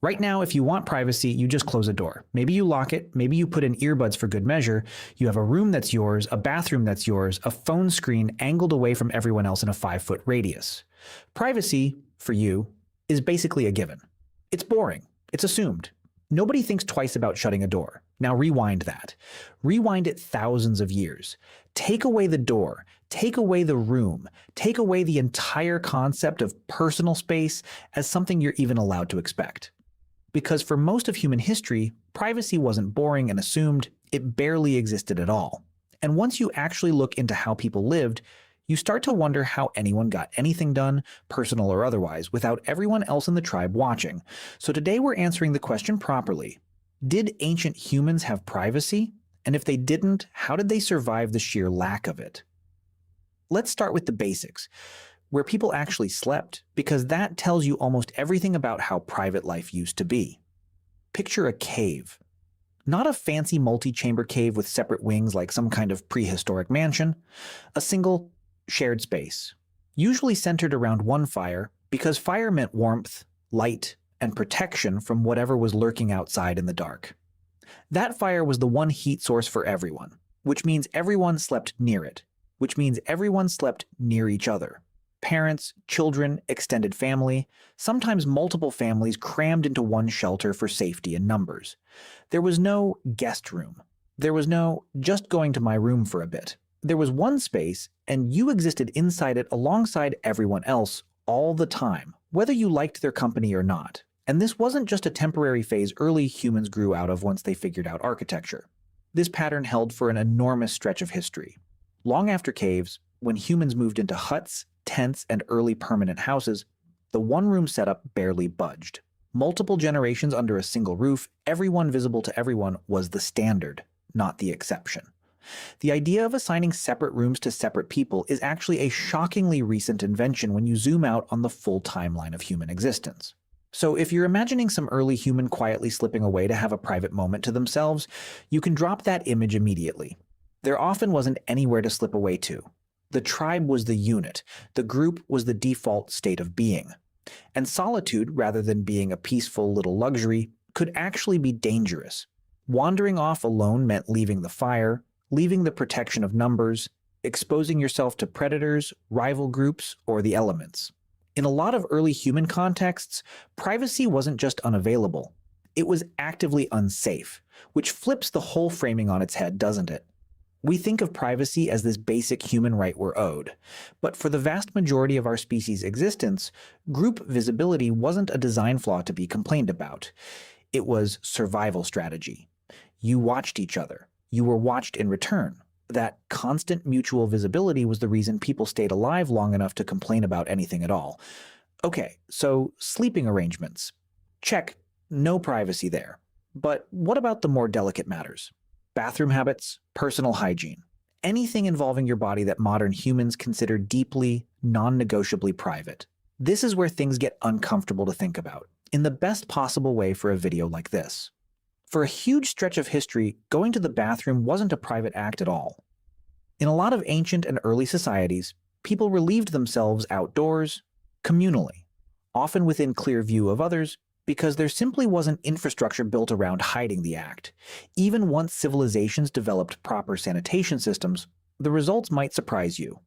Right now, if you want privacy, you just close a door. Maybe you lock it, maybe you put in earbuds for good measure. You have a room that's yours, a bathroom that's yours, a phone screen angled away from everyone else in a 5-foot radius. Privacy, for you, is basically a given. It's boring. It's assumed. Nobody thinks twice about shutting a door. Now rewind that. Rewind it thousands of years. Take away the door. Take away the room. Take away the entire concept of personal space as something you're even allowed to expect. Because for most of human history, privacy wasn't boring and assumed, it barely existed at all. And once you actually look into how people lived, you start to wonder how anyone got anything done, personal or otherwise, without everyone else in the tribe watching. So today we're answering the question properly. Did ancient humans have privacy? And if they didn't, how did they survive the sheer lack of it? Let's start with the basics, where people actually slept, because that tells you almost everything about how private life used to be. Picture a cave. Not a fancy multi-chamber cave with separate wings like some kind of prehistoric mansion. A single, shared space, usually centered around one fire, because fire meant warmth, light, and protection from whatever was lurking outside in the dark. That fire was the one heat source for everyone, which means everyone slept near it, which means everyone slept near each other. Parents, children, extended family, sometimes multiple families crammed into one shelter for safety in numbers. There was no guest room. There was no just going to my room for a bit. There was one space, and you existed inside it alongside everyone else all the time, whether you liked their company or not. And this wasn't just a temporary phase early humans grew out of once they figured out architecture. This pattern held for an enormous stretch of history. Long after caves, when humans moved into huts, tents, and early permanent houses, the one-room setup barely budged. Multiple generations under a single roof, everyone visible to everyone was the standard, not the exception. The idea of assigning separate rooms to separate people is actually a shockingly recent invention when you zoom out on the full timeline of human existence. So if you're imagining some early human quietly slipping away to have a private moment to themselves, you can drop that image immediately. There often wasn't anywhere to slip away to. The tribe was the unit. The group was the default state of being. And solitude, rather than being a peaceful little luxury, could actually be dangerous. Wandering off alone meant leaving the fire, leaving the protection of numbers, exposing yourself to predators, rival groups, or the elements. In a lot of early human contexts, privacy wasn't just unavailable. It was actively unsafe, which flips the whole framing on its head, doesn't it? We think of privacy as this basic human right we're owed, but for the vast majority of our species' existence, group visibility wasn't a design flaw to be complained about. It was survival strategy. You watched each other. You were watched in return. That constant mutual visibility was the reason people stayed alive long enough to complain about anything at all. Okay, so sleeping arrangements. Check, no privacy there. But what about the more delicate matters? Bathroom habits, personal hygiene, anything involving your body that modern humans consider deeply, non-negotiably private. This is where things get uncomfortable to think about, in the best possible way for a video like this. For a huge stretch of history, going to the bathroom wasn't a private act at all. In a lot of ancient and early societies, people relieved themselves outdoors, communally, often within clear view of others, because there simply wasn't infrastructure built around hiding the act. Even once civilizations developed proper sanitation systems, the results might surprise you.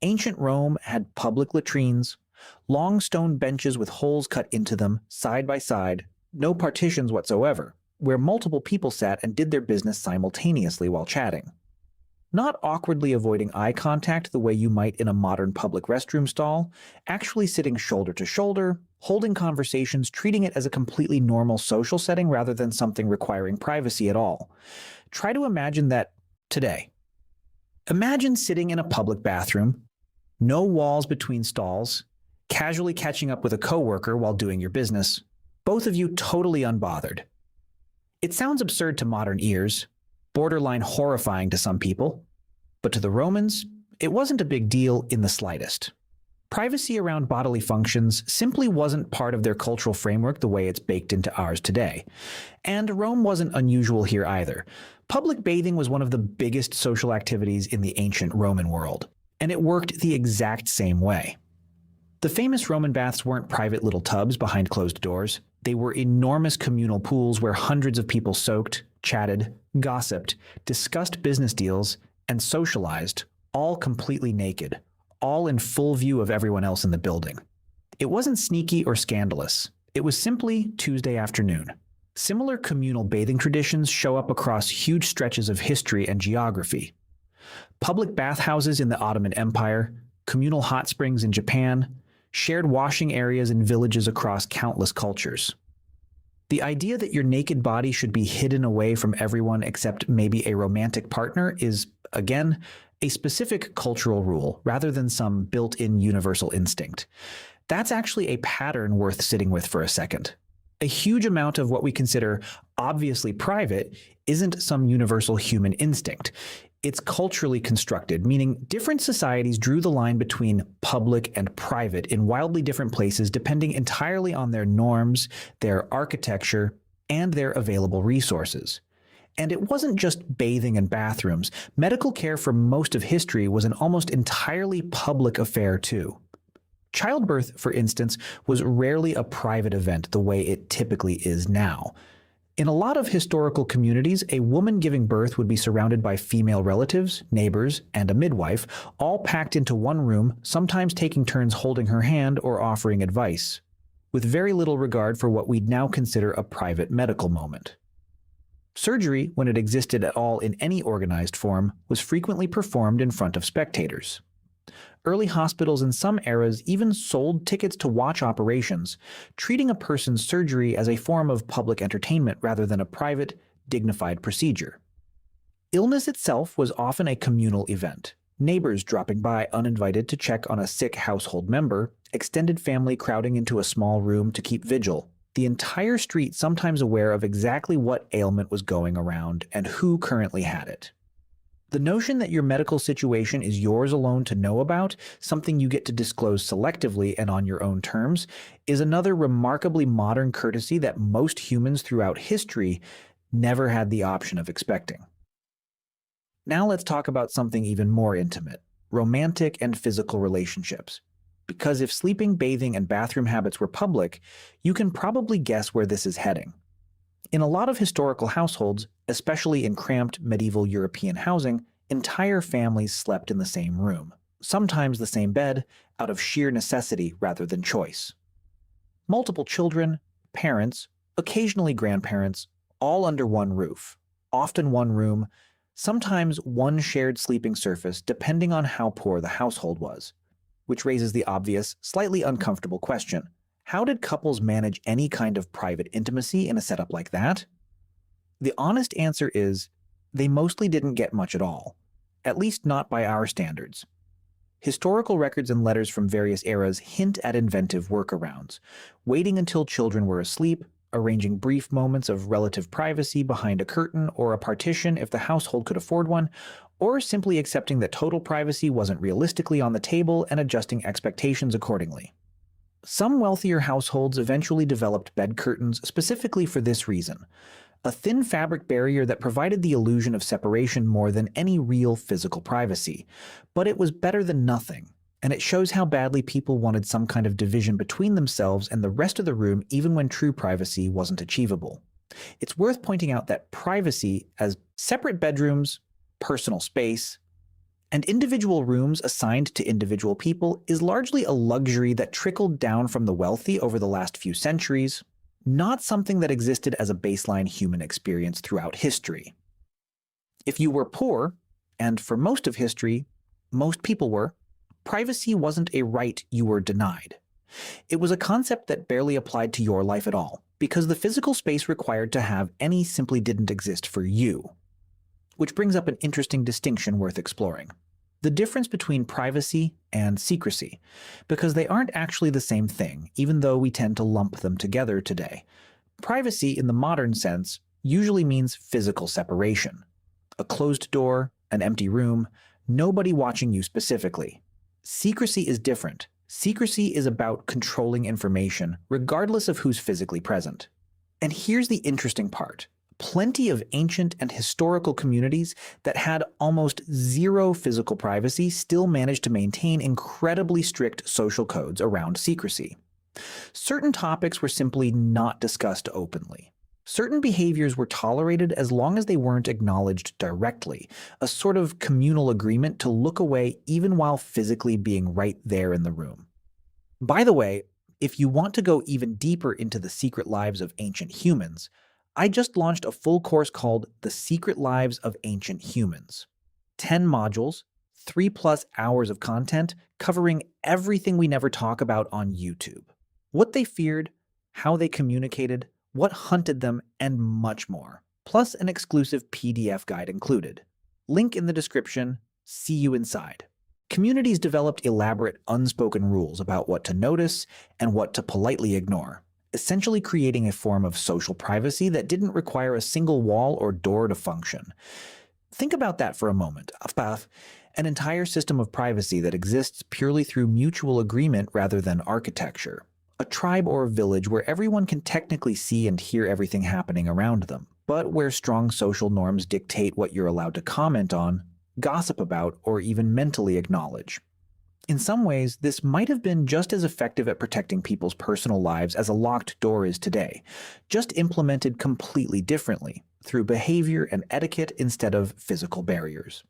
Ancient Rome had public latrines, long stone benches with holes cut into them, side by side, no partitions whatsoever, where multiple people sat and did their business simultaneously while chatting. Not awkwardly avoiding eye contact the way you might in a modern public restroom stall, actually sitting shoulder to shoulder, holding conversations, treating it as a completely normal social setting rather than something requiring privacy at all. Try to imagine that today. Imagine sitting in a public bathroom, no walls between stalls, casually catching up with a coworker while doing your business, both of you totally unbothered. It sounds absurd to modern ears, borderline horrifying to some people, but to the Romans, it wasn't a big deal in the slightest. Privacy around bodily functions simply wasn't part of their cultural framework the way it's baked into ours today. And Rome wasn't unusual here either. Public bathing was one of the biggest social activities in the ancient Roman world, and it worked the exact same way. The famous Roman baths weren't private little tubs behind closed doors. They were enormous communal pools where hundreds of people soaked, chatted, gossiped, discussed business deals, and socialized, all completely naked, all in full view of everyone else in the building. It wasn't sneaky or scandalous. It was simply Tuesday afternoon. Similar communal bathing traditions show up across huge stretches of history and geography. Public bathhouses in the Ottoman Empire, communal hot springs in Japan, shared washing areas in villages across countless cultures. The idea that your naked body should be hidden away from everyone except maybe a romantic partner is, again, a specific cultural rule rather than some built-in universal instinct. That's actually a pattern worth sitting with for a second. A huge amount of what we consider obviously private isn't some universal human instinct. It's culturally constructed, meaning different societies drew the line between public and private in wildly different places depending entirely on their norms, their architecture, and their available resources. And it wasn't just bathing and bathrooms. Medical care for most of history was an almost entirely public affair too. Childbirth, for instance, was rarely a private event the way it typically is now. In a lot of historical communities, a woman giving birth would be surrounded by female relatives, neighbors, and a midwife, all packed into one room, sometimes taking turns holding her hand or offering advice, with very little regard for what we'd now consider a private medical moment. Surgery, when it existed at all in any organized form, was frequently performed in front of spectators. Early hospitals in some eras even sold tickets to watch operations, treating a person's surgery as a form of public entertainment rather than a private, dignified procedure. Illness itself was often a communal event. Neighbors dropping by uninvited to check on a sick household member, extended family crowding into a small room to keep vigil, the entire street sometimes aware of exactly what ailment was going around and who currently had it. The notion that your medical situation is yours alone to know about, something you get to disclose selectively and on your own terms, is another remarkably modern courtesy that most humans throughout history never had the option of expecting. Now let's talk about something even more intimate, romantic and physical relationships. Because if sleeping, bathing, and bathroom habits were public, you can probably guess where this is heading. In a lot of historical households, especially in cramped medieval European housing, entire families slept in the same room, sometimes the same bed, out of sheer necessity rather than choice. Multiple children, parents, occasionally grandparents, all under one roof, often one room, sometimes one shared sleeping surface depending on how poor the household was, which raises the obvious, slightly uncomfortable question. How did couples manage any kind of private intimacy in a setup like that? The honest answer is, they mostly didn't get much at all, at least not by our standards. Historical records and letters from various eras hint at inventive workarounds, waiting until children were asleep, arranging brief moments of relative privacy behind a curtain or a partition if the household could afford one, or simply accepting that total privacy wasn't realistically on the table and adjusting expectations accordingly. Some wealthier households eventually developed bed curtains specifically for this reason, a thin fabric barrier that provided the illusion of separation more than any real physical privacy. But it was better than nothing, and it shows how badly people wanted some kind of division between themselves and the rest of the room even when true privacy wasn't achievable. It's worth pointing out that privacy, as separate bedrooms, personal space, and individual rooms assigned to individual people, is largely a luxury that trickled down from the wealthy over the last few centuries, not something that existed as a baseline human experience throughout history. If you were poor, and for most of history, most people were, privacy wasn't a right you were denied. It was a concept that barely applied to your life at all, because the physical space required to have any simply didn't exist for you. Which brings up an interesting distinction worth exploring. The difference between privacy and secrecy, because they aren't actually the same thing, even though we tend to lump them together today. Privacy, in the modern sense, usually means physical separation. A closed door, an empty room, nobody watching you specifically. Secrecy is different. Secrecy is about controlling information, regardless of who's physically present. And here's the interesting part. plenty of ancient and historical communities that had almost zero physical privacy still managed to maintain incredibly strict social codes around secrecy. Certain topics were simply not discussed openly. Certain behaviors were tolerated as long as they weren't acknowledged directly, a sort of communal agreement to look away even while physically being right there in the room. By the way, if you want to go even deeper into the secret lives of ancient humans, I just launched a full course called The Secret Lives of Ancient Humans. 10 modules, 3+ hours of content covering everything we never talk about on YouTube. What they feared, how they communicated, what hunted them, and much more. Plus an exclusive PDF guide included. Link in the description. See you inside. Communities developed elaborate unspoken rules about what to notice and what to politely ignore, essentially creating a form of social privacy that didn't require a single wall or door to function. Think about that for a moment. An entire system of privacy that exists purely through mutual agreement rather than architecture. A tribe or a village where everyone can technically see and hear everything happening around them, but where strong social norms dictate what you're allowed to comment on, gossip about, or even mentally acknowledge. In some ways, this might have been just as effective at protecting people's personal lives as a locked door is today, just implemented completely differently, through behavior and etiquette instead of physical barriers.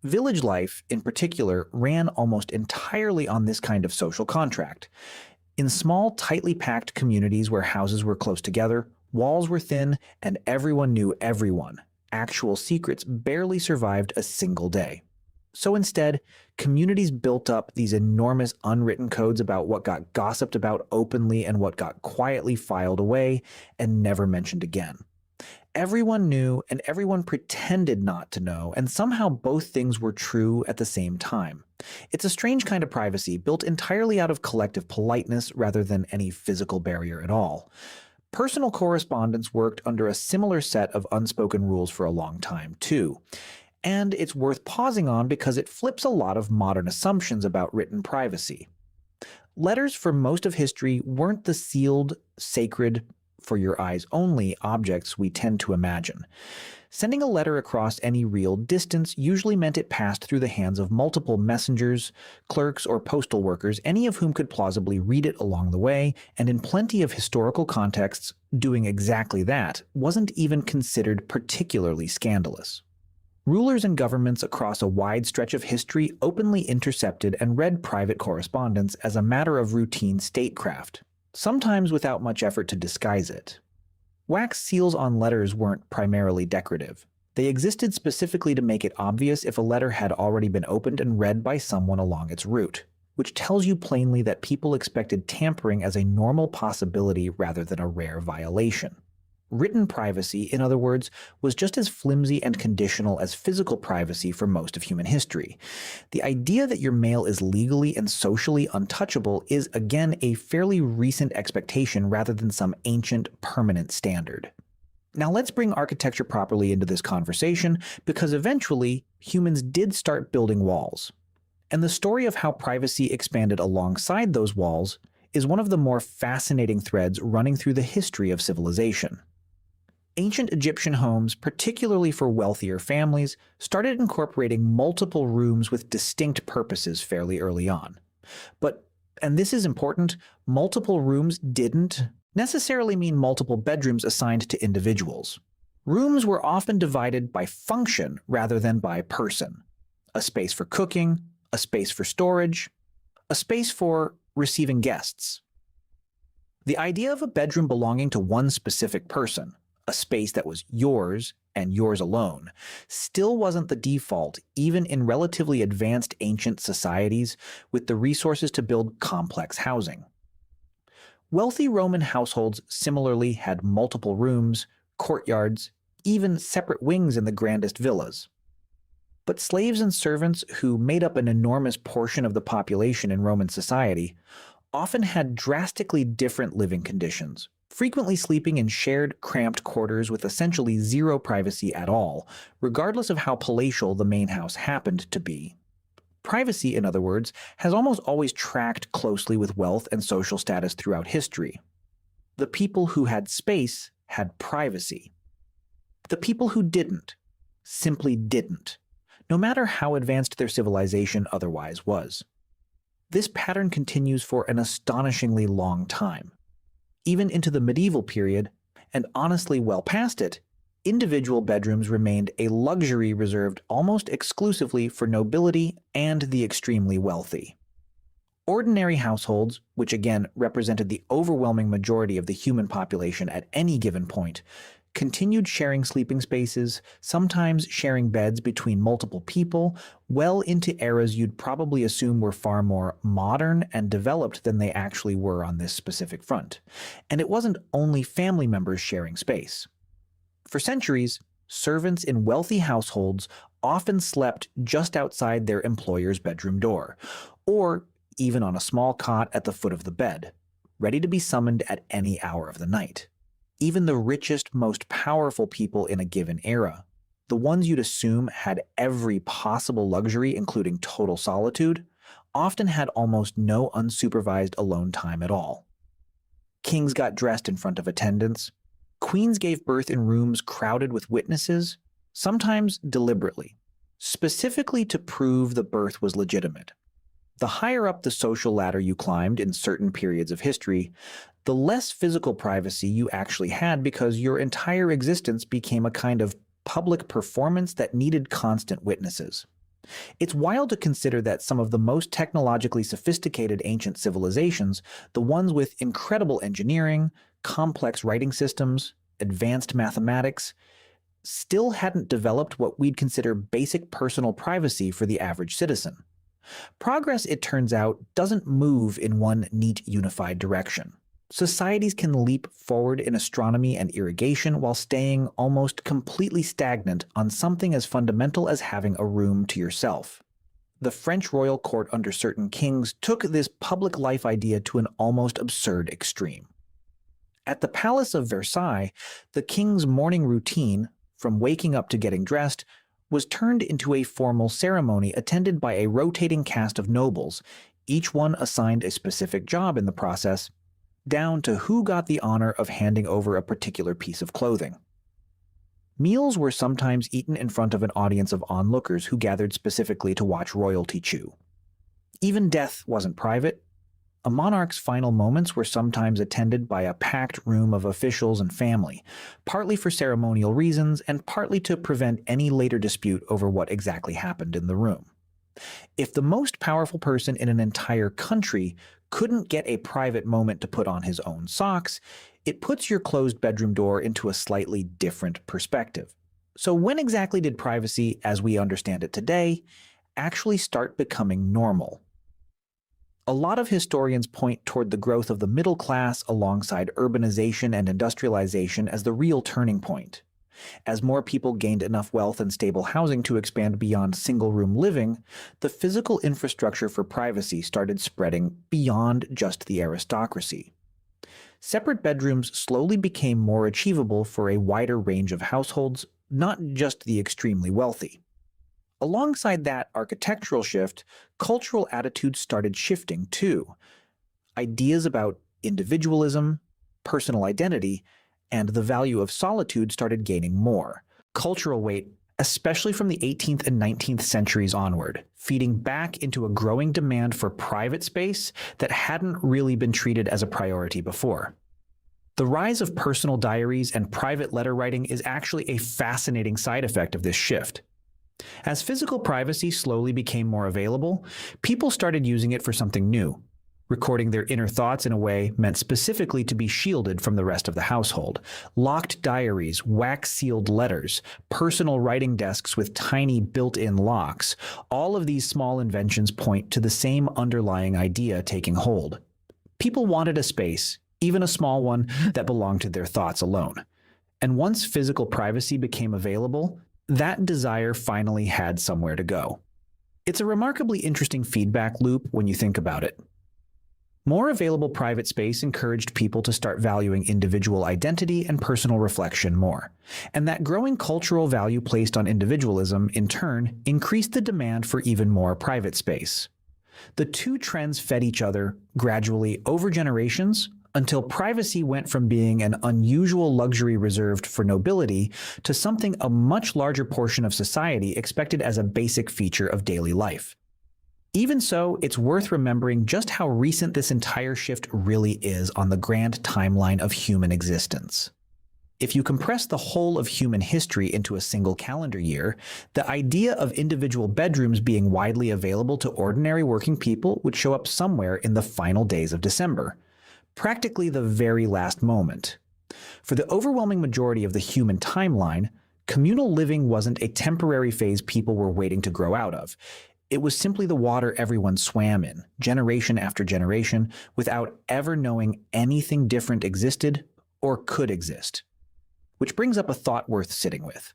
Village life, in particular, ran almost entirely on this kind of social contract. In small, tightly packed communities where houses were close together, walls were thin, and everyone knew everyone, actual secrets barely survived a single day. So instead, communities built up these enormous unwritten codes about what got gossiped about openly and what got quietly filed away and never mentioned again. Everyone knew and everyone pretended not to know, and somehow both things were true at the same time. It's a strange kind of privacy built entirely out of collective politeness rather than any physical barrier at all. Personal correspondence worked under a similar set of unspoken rules for a long time, too. And it's worth pausing on because it flips a lot of modern assumptions about written privacy. Letters for most of history weren't the sealed, sacred, for your eyes only objects we tend to imagine. Sending a letter across any real distance usually meant it passed through the hands of multiple messengers, clerks, or postal workers, any of whom could plausibly read it along the way, and in plenty of historical contexts, doing exactly that wasn't even considered particularly scandalous. Rulers and governments across a wide stretch of history openly intercepted and read private correspondence as a matter of routine statecraft, sometimes without much effort to disguise it. Wax seals on letters weren't primarily decorative. They existed specifically to make it obvious if a letter had already been opened and read by someone along its route, which tells you plainly that people expected tampering as a normal possibility rather than a rare violation. Written privacy, in other words, was just as flimsy and conditional as physical privacy for most of human history. The idea that your mail is legally and socially untouchable is, again, a fairly recent expectation rather than some ancient, permanent standard. Now let's bring architecture properly into this conversation, because eventually, humans did start building walls. And the story of how privacy expanded alongside those walls is one of the more fascinating threads running through the history of civilization. Ancient Egyptian homes, particularly for wealthier families, started incorporating multiple rooms with distinct purposes fairly early on. But, and this is important, multiple rooms didn't necessarily mean multiple bedrooms assigned to individuals. Rooms were often divided by function rather than by person. A space for cooking, a space for storage, a space for receiving guests. The idea of a bedroom belonging to one specific person, a space that was yours and yours alone, still wasn't the default even in relatively advanced ancient societies with the resources to build complex housing. Wealthy Roman households similarly had multiple rooms, courtyards, even separate wings in the grandest villas. But slaves and servants, who made up an enormous portion of the population in Roman society, often had drastically different living conditions, frequently sleeping in shared, cramped quarters with essentially zero privacy at all, regardless of how palatial the main house happened to be. Privacy, in other words, has almost always tracked closely with wealth and social status throughout history. The people who had space had privacy. The people who didn't simply didn't, no matter how advanced their civilization otherwise was. This pattern continues for an astonishingly long time. Even into the medieval period, and honestly well past it, individual bedrooms remained a luxury reserved almost exclusively for nobility and the extremely wealthy. Ordinary households, which again represented the overwhelming majority of the human population at any given point, continued sharing sleeping spaces, sometimes sharing beds between multiple people, well into eras you'd probably assume were far more modern and developed than they actually were on this specific front. And it wasn't only family members sharing space. For centuries, servants in wealthy households often slept just outside their employer's bedroom door, or even on a small cot at the foot of the bed, ready to be summoned at any hour of the night. Even the richest, most powerful people in a given era, the ones you'd assume had every possible luxury, including total solitude, often had almost no unsupervised alone time at all. Kings got dressed in front of attendants. Queens gave birth in rooms crowded with witnesses, sometimes deliberately, specifically to prove the birth was legitimate. The higher up the social ladder you climbed in certain periods of history, the less physical privacy you actually had because your entire existence became a kind of public performance that needed constant witnesses. It's wild to consider that some of the most technologically sophisticated ancient civilizations, the ones with incredible engineering, complex writing systems, advanced mathematics, still hadn't developed what we'd consider basic personal privacy for the average citizen. Progress, it turns out, doesn't move in one neat, unified direction. Societies can leap forward in astronomy and irrigation while staying almost completely stagnant on something as fundamental as having a room to yourself. The French royal court under certain kings took this public life idea to an almost absurd extreme. At the Palace of Versailles, the king's morning routine, from waking up to getting dressed, was turned into a formal ceremony attended by a rotating cast of nobles, each one assigned a specific job in the process, down to who got the honor of handing over a particular piece of clothing. Meals were sometimes eaten in front of an audience of onlookers who gathered specifically to watch royalty chew. Even death wasn't private. A monarch's final moments were sometimes attended by a packed room of officials and family, partly for ceremonial reasons and partly to prevent any later dispute over what exactly happened in the room. If the most powerful person in an entire country couldn't get a private moment to put on his own socks, it puts your closed bedroom door into a slightly different perspective. So when exactly did privacy, as we understand it today, actually start becoming normal? A lot of historians point toward the growth of the middle class alongside urbanization and industrialization as the real turning point. As more people gained enough wealth and stable housing to expand beyond single-room living, the physical infrastructure for privacy started spreading beyond just the aristocracy. Separate bedrooms slowly became more achievable for a wider range of households, not just the extremely wealthy. Alongside that architectural shift, cultural attitudes started shifting too. Ideas about individualism, personal identity, and the value of solitude started gaining more cultural weight, especially from the 18th and 19th centuries onward, feeding back into a growing demand for private space that hadn't really been treated as a priority before. The rise of personal diaries and private letter writing is actually a fascinating side effect of this shift. As physical privacy slowly became more available, people started using it for something new. Recording their inner thoughts in a way meant specifically to be shielded from the rest of the household. Locked diaries, wax-sealed letters, personal writing desks with tiny built-in locks, all of these small inventions point to the same underlying idea taking hold. People wanted a space, even a small one, that belonged to their thoughts alone. And once physical privacy became available, that desire finally had somewhere to go. It's a remarkably interesting feedback loop when you think about it. More available private space encouraged people to start valuing individual identity and personal reflection more. And that growing cultural value placed on individualism, in turn, increased the demand for even more private space. The two trends fed each other gradually over generations until privacy went from being an unusual luxury reserved for nobility to something a much larger portion of society expected as a basic feature of daily life. Even so, it's worth remembering just how recent this entire shift really is on the grand timeline of human existence. If you compress the whole of human history into a single calendar year, the idea of individual bedrooms being widely available to ordinary working people would show up somewhere in the final days of December, practically the very last moment. For the overwhelming majority of the human timeline, communal living wasn't a temporary phase people were waiting to grow out of. It was simply the water everyone swam in, generation after generation, without ever knowing anything different existed or could exist. Which brings up a thought worth sitting with.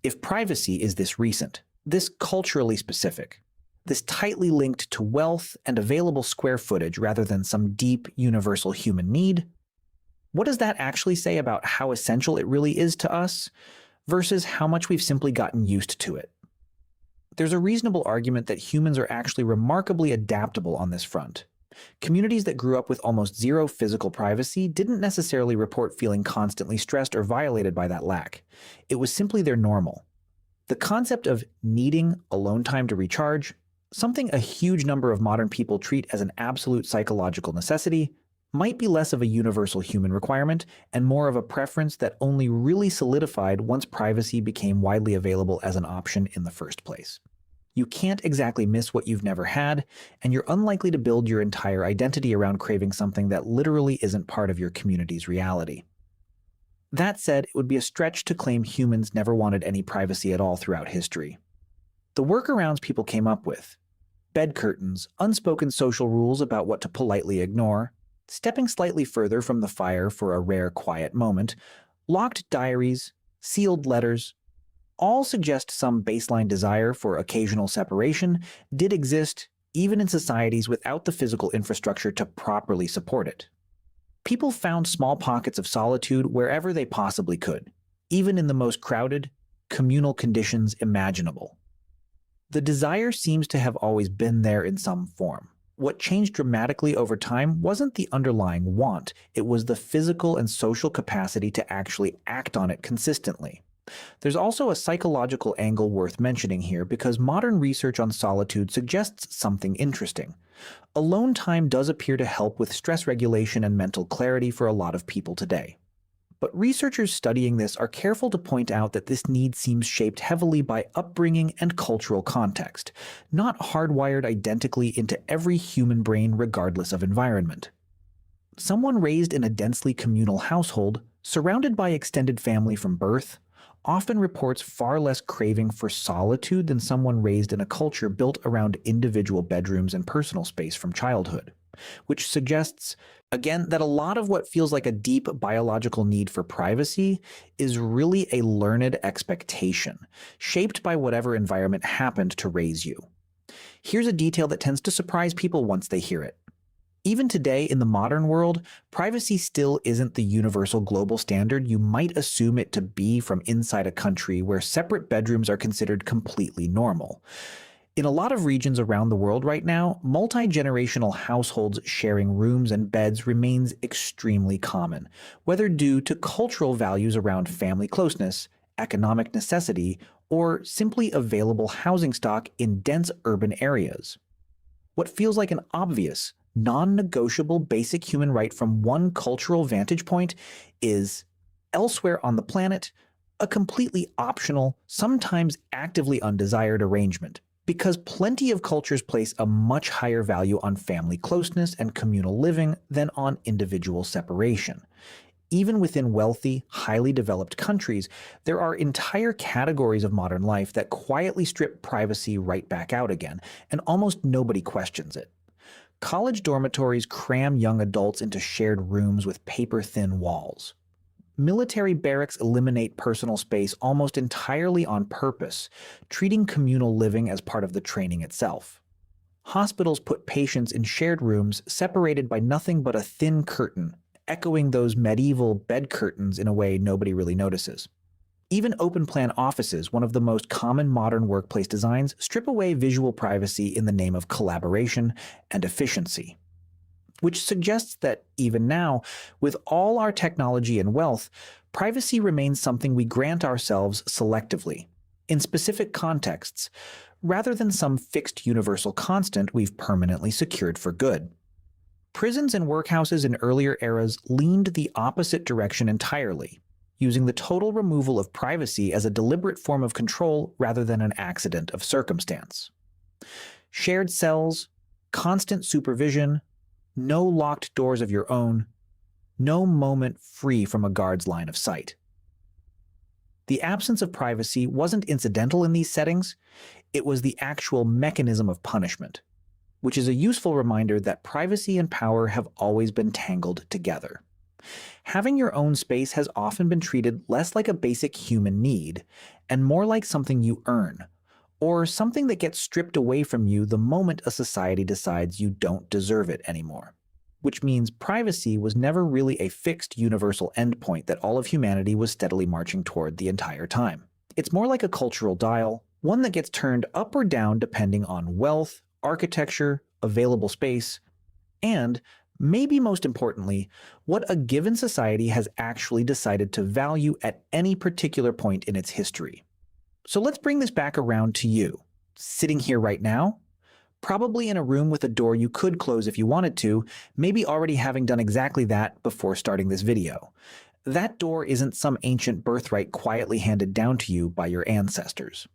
If privacy is this recent, this culturally specific, this tightly linked to wealth and available square footage rather than some deep, universal human need, what does that actually say about how essential it really is to us versus how much we've simply gotten used to it? There's a reasonable argument that humans are actually remarkably adaptable on this front. Communities that grew up with almost zero physical privacy didn't necessarily report feeling constantly stressed or violated by that lack. It was simply their normal. The concept of needing alone time to recharge, something a huge number of modern people treat as an absolute psychological necessity, might be less of a universal human requirement and more of a preference that only really solidified once privacy became widely available as an option in the first place. You can't exactly miss what you've never had, and you're unlikely to build your entire identity around craving something that literally isn't part of your community's reality. That said, it would be a stretch to claim humans never wanted any privacy at all throughout history. The workarounds people came up with, bed curtains, unspoken social rules about what to politely ignore, stepping slightly further from the fire for a rare quiet moment, locked diaries, sealed letters, all suggest some baseline desire for occasional separation did exist even in societies without the physical infrastructure to properly support it. People found small pockets of solitude wherever they possibly could, even in the most crowded, communal conditions imaginable. The desire seems to have always been there in some form. What changed dramatically over time wasn't the underlying want, it was the physical and social capacity to actually act on it consistently. There's also a psychological angle worth mentioning here because modern research on solitude suggests something interesting. Alone time does appear to help with stress regulation and mental clarity for a lot of people today. But researchers studying this are careful to point out that this need seems shaped heavily by upbringing and cultural context, not hardwired identically into every human brain regardless of environment. Someone raised in a densely communal household, surrounded by extended family from birth, often reports far less craving for solitude than someone raised in a culture built around individual bedrooms and personal space from childhood, which suggests, again, that a lot of what feels like a deep biological need for privacy is really a learned expectation, shaped by whatever environment happened to raise you. Here's a detail that tends to surprise people once they hear it. Even today, in the modern world, privacy still isn't the universal global standard you might assume it to be from inside a country where separate bedrooms are considered completely normal. In a lot of regions around the world right now, multi-generational households sharing rooms and beds remains extremely common, whether due to cultural values around family closeness, economic necessity, or simply available housing stock in dense urban areas. What feels like an obvious, non-negotiable basic human right from one cultural vantage point is, elsewhere on the planet, a completely optional, sometimes actively undesired arrangement, because plenty of cultures place a much higher value on family closeness and communal living than on individual separation. Even within wealthy, highly developed countries, there are entire categories of modern life that quietly strip privacy right back out again, and almost nobody questions it. College dormitories cram young adults into shared rooms with paper-thin walls. Military barracks eliminate personal space almost entirely on purpose, treating communal living as part of the training itself. Hospitals put patients in shared rooms separated by nothing but a thin curtain, echoing those medieval bed curtains in a way nobody really notices. Even open-plan offices, one of the most common modern workplace designs, strip away visual privacy in the name of collaboration and efficiency. which suggests that even now, with all our technology and wealth, privacy remains something we grant ourselves selectively, in specific contexts, rather than some fixed universal constant we've permanently secured for good. Prisons and workhouses in earlier eras leaned the opposite direction entirely, using the total removal of privacy as a deliberate form of control rather than an accident of circumstance. Shared cells, constant supervision, no locked doors of your own, no moment free from a guard's line of sight. The absence of privacy wasn't incidental in these settings, it was the actual mechanism of punishment, which is a useful reminder that privacy and power have always been tangled together. Having your own space has often been treated less like a basic human need and more like something you earn, or something that gets stripped away from you the moment a society decides you don't deserve it anymore. Which means privacy was never really a fixed universal endpoint that all of humanity was steadily marching toward the entire time. It's more like a cultural dial, one that gets turned up or down depending on wealth, architecture, available space, and, maybe most importantly, what a given society has actually decided to value at any particular point in its history. So let's bring this back around to you, sitting here right now, probably in a room with a door you could close if you wanted to, maybe already having done exactly that before starting this video. That door isn't some ancient birthright quietly handed down to you by your ancestors.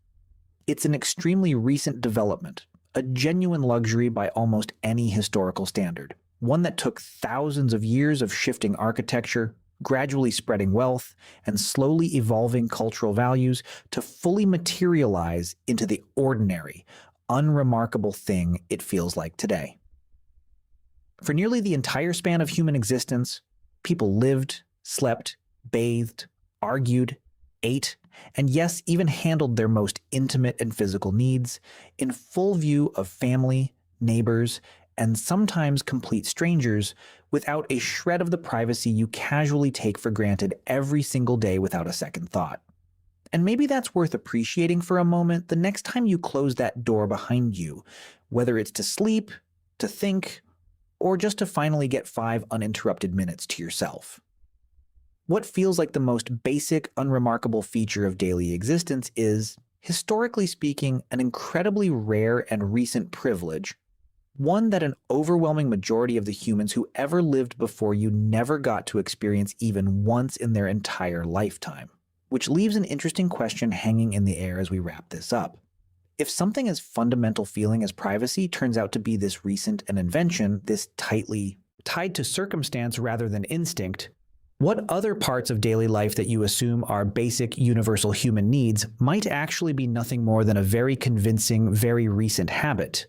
It's an extremely recent development, a genuine luxury by almost any historical standard, one that took thousands of years of shifting architecture, gradually spreading wealth, and slowly evolving cultural values to fully materialize into the ordinary, unremarkable thing it feels like today. For nearly the entire span of human existence, people lived, slept, bathed, argued, ate, and yes, even handled their most intimate and physical needs in full view of family, neighbors, and sometimes complete strangers without a shred of the privacy you casually take for granted every single day without a second thought. And maybe that's worth appreciating for a moment the next time you close that door behind you, whether it's to sleep, to think, or just to finally get 5 uninterrupted minutes to yourself. What feels like the most basic, unremarkable feature of daily existence is, historically speaking, an incredibly rare and recent privilege, one that an overwhelming majority of the humans who ever lived before you never got to experience even once in their entire lifetime. Which leaves an interesting question hanging in the air as we wrap this up. If something as fundamental feeling as privacy turns out to be this recent an invention, this tightly tied to circumstance rather than instinct, what other parts of daily life that you assume are basic universal human needs might actually be nothing more than a very convincing, very recent habit?